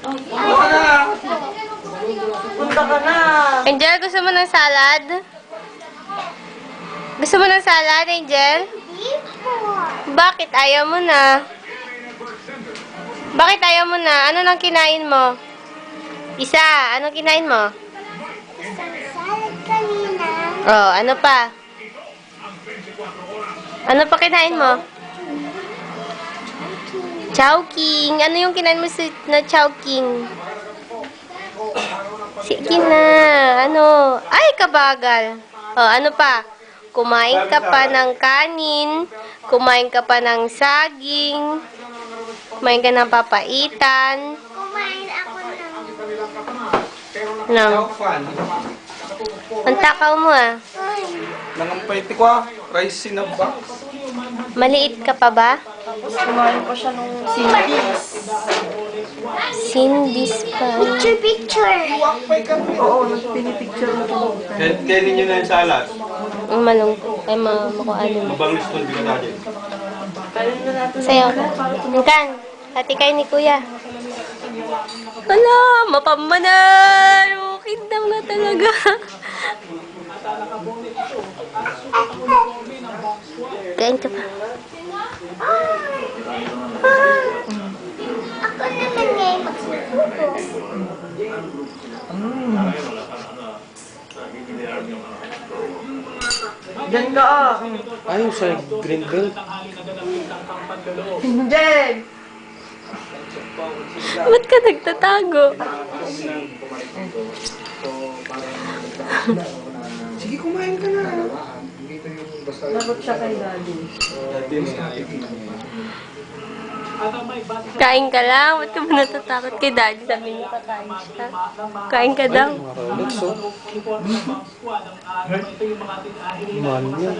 Punta ka na. Punta ka na. Angel, gusto mo ng salad? Gusto mo ng salad, Angel? Bakit ayaw mo na? Bakit ayaw mo na? Ano nang kinain mo? Isa, anong kinain mo? Isang salad kanina. Oh, ano pa? Ano pa kinain mo? Chowking. Ano yung kinain mo na chowking? Sige na. Ano? Ay, kabagal. Oh, ano pa? Kumain ka pa ng kanin. Kumain ka pa ng saging. Kumain ka ng papaitan. Kumain ako Ng Fan. ang takaw mo ah. Nangampayti ko ah. Rice sinabak. Maliit ka pa ba? Tapos kumain pa siya nung Cindy's. Cindy's pa. Picture. Oo, pinipicture mo ito. Kainin nyo na yung salad. Ang malungkot. Ay, makuano mo. Mabangis to, hindi ka tayo. Kainin na natin. Sayo ka. Hangkan. Hati kayo ni Kuya. Wala, mapamanan. Kingdom na talaga. Kain ka pa. Ako naman ngayon magsusuko. Diyan ka ah. Ayun sa green belt. Hindi. Ba't ka nagtatago? Sige, kumain ka na. Lagot siya kay daddy. Kain ka lang. Ba't ka ba natatakot kay daddy? Sabi niya kakain siya. Kain ka daw. Mahal yan.